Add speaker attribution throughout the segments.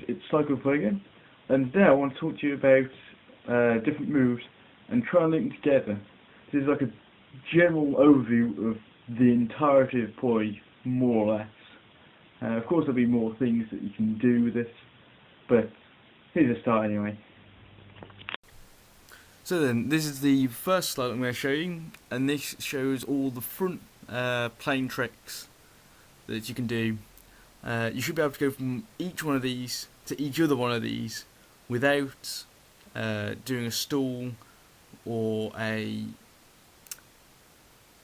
Speaker 1: it's cycloide again, and today I want to talk to you about different moves and try and link them together. This is like a general overview of the entirety of poi, more or less. Of course there'll be more things that you can do with this, but here's a start anyway.
Speaker 2: So then, this is the first slide I'm going to show you, and this shows all the front plane tricks that you can do. You should be able to go from each one of these to each other one of these without doing a stall or a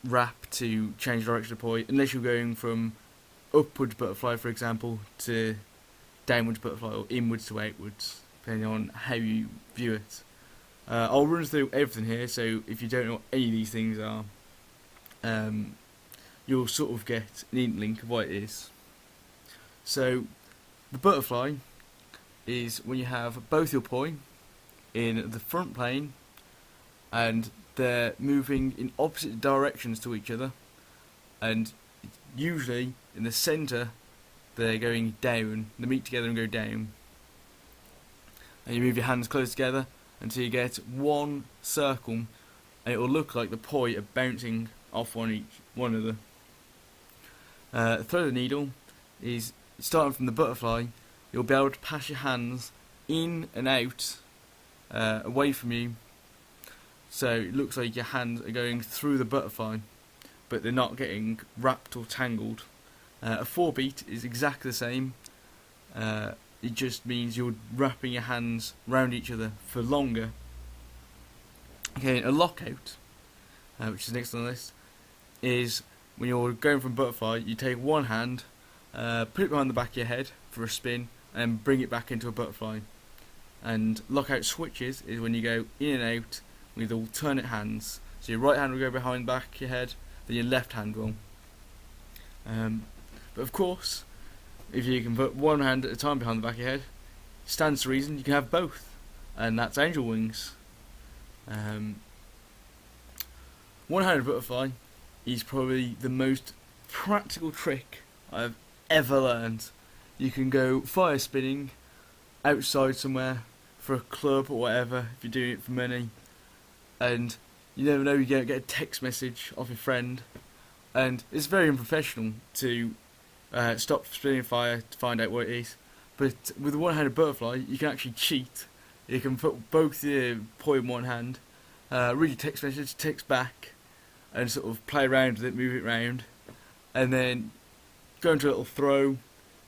Speaker 2: wrap to change direction of poi, unless you're going from upwards butterfly, for example, to downwards butterfly, or inwards to outwards, depending on how you view it. I'll run through everything here, so if you don't know what any of these things are, you'll sort of get an inkling of what it is. So, the butterfly is when you have both your poi in the front plane and they're moving in opposite directions to each other, and usually in the centre they're going down. They meet together and go down, and you move your hands close together until you get one circle, and it will look like the poi are bouncing off one another. Thread the needle is starting from the butterfly. You'll be able to pass your hands in and out, away from you, so it looks like your hands are going through the butterfly, but they're not getting wrapped or tangled. A 4-beat is exactly the same. It just means you're wrapping your hands round each other for longer. Okay, a lockout, which is next on the list, is when you're going from butterfly, you take one hand, put it behind the back of your head for a spin, and bring it back into a butterfly. And lockout switches is when you go in and out with alternate hands. So your right hand will go behind the back of your head, then your left hand will. But of course, if you can put one hand at a time behind the back of your head, stands to reason you can have both, and that's angel wings. One-handed butterfly is probably the most practical trick I've ever learned. You can go fire spinning outside somewhere for a club or whatever if you're doing it for money, and you never know, you get a text message off your friend, and it's very unprofessional to stop spinning fire to find out what it is. But with a one-handed butterfly, you can actually cheat. You can put both your poi in one hand, read your text message, text back, and sort of play around with it, move it around, and then go into a little throw,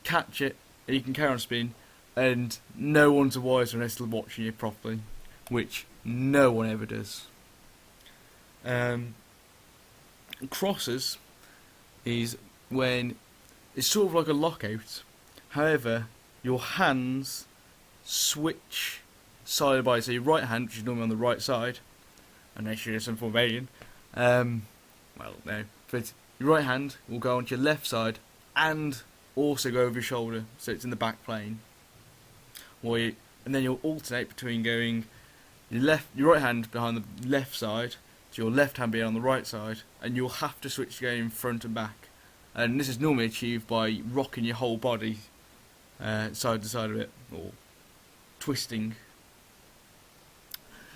Speaker 2: catch it, and you can carry on spinning, and no one's the wiser unless they're watching you properly, which no one ever does. Crosses is when it's sort of like a lockout, however your hands switch side by side. So your right hand, which is normally on the right side, unless you're in some form of alien, well no, but your right hand will go onto your left side and also go over your shoulder, so it's in the back plane. And then you'll alternate between going your right hand behind the left side to your left hand being on the right side, and you'll have to switch going front and back. And this is normally achieved by rocking your whole body side to side of it, or twisting.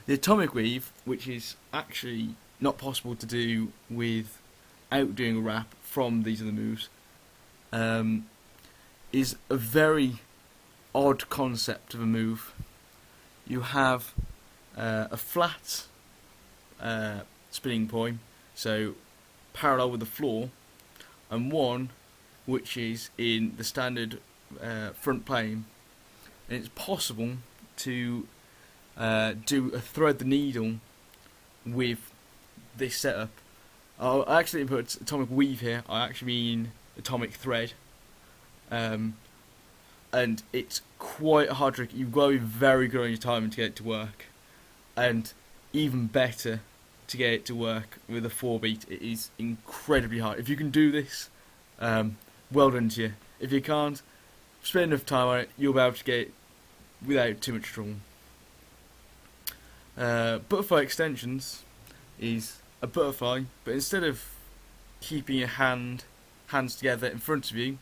Speaker 2: The atomic weave, which is actually not possible to do without doing a wrap from these other moves, is a very odd concept of a move. You have a flat spinning poi, so parallel with the floor, and one which is in the standard front plane, and it's possible to do a thread the needle with this setup. I actually put atomic weave here, I actually mean atomic thread, and it's quite a hard trick. You've got to be very good on your timing to get it to work, and even better to get it to work with a 4-beat. It is incredibly hard. If you can do this, well done to you. If you can't, spend enough time on it, you'll be able to get it without too much trouble. Butterfly extensions is a butterfly, but instead of keeping your hands together in front of you,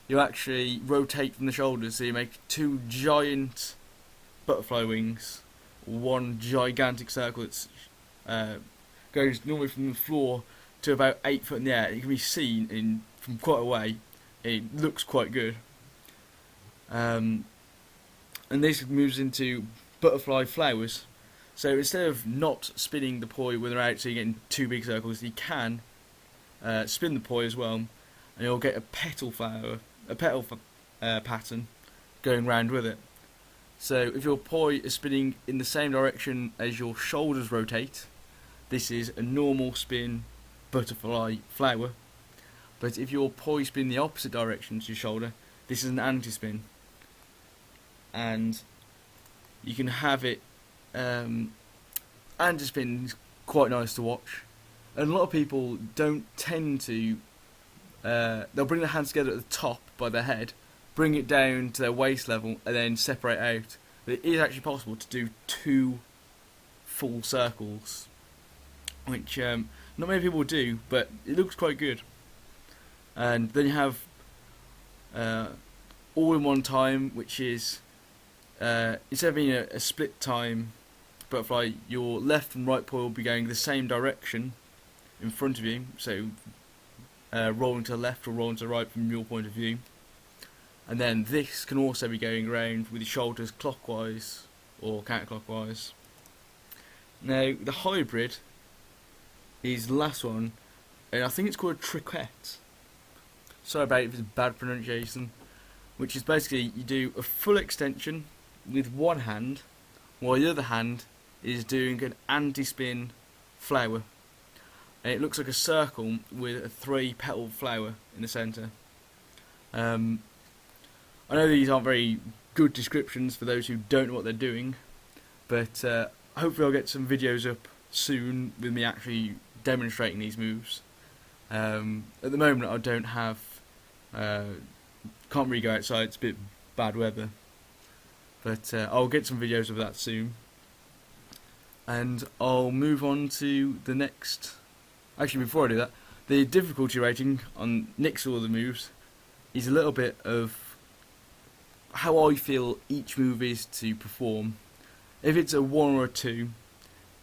Speaker 2: you actually rotate from the shoulders, so you make two giant butterfly wings, one gigantic circle that goes normally from the floor to about 8 foot in the air. It can be seen from quite a way. It looks quite good. And this moves into butterfly flowers. So instead of not spinning the poi when they're out, so you're getting two big circles, you can spin the poi as well, and you'll get a petal pattern going round with it. So if your poi is spinning in the same direction as your shoulders rotate, this is a normal spin butterfly flower. But if your poi spin the opposite direction to your shoulder, this is an anti-spin. And you can have it anti-spin is quite nice to watch. And a lot of people don't tend to they'll bring their hands together at the top by their head, bring it down to their waist level, and then separate out. But it is actually possible to do two full circles, which not many people do, but it looks quite good. And then you have all in one time, which is instead of being a split time butterfly, your left and right poi will be going the same direction in front of you, so rolling to the left or rolling to the right from your point of view. And then this can also be going around with your shoulders clockwise or counterclockwise. Now the hybrid is the last one, and I think it's called a triquette. Sorry about it if it's bad pronunciation. Which is basically you do a full extension with one hand, while the other hand is doing an anti-spin flower. And it looks like a circle with a 3-petal flower in the centre. I know these aren't very good descriptions for those who don't know what they're doing, but hopefully I'll get some videos up soon with me actually demonstrating these moves. At the moment I don't have, can't really go outside, it's a bit bad weather, but I'll get some videos of that soon. And I'll move on to the next. Actually, before I do that, the difficulty rating on next to all the moves is a little bit of how I feel each move is to perform. If it's a 1 or a 2,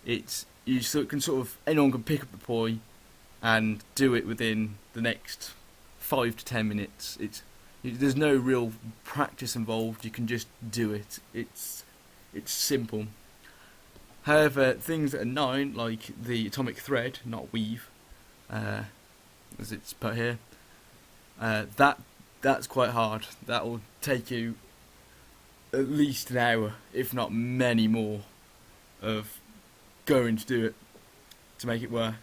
Speaker 2: anyone can pick up the poi and do it within the next 5 to 10 minutes. There's no real practice involved. You can just do it. It's simple. However, things that are 9, like the atomic thread, not weave, as it's put here, that's quite hard. That will take you at least an hour, if not many more, of going to do it to make it work.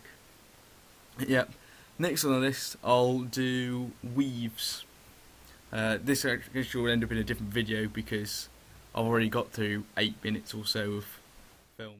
Speaker 2: Yep. Next on the list, I'll do weaves. This actually will end up in a different video because I've already got through 8 minutes or so of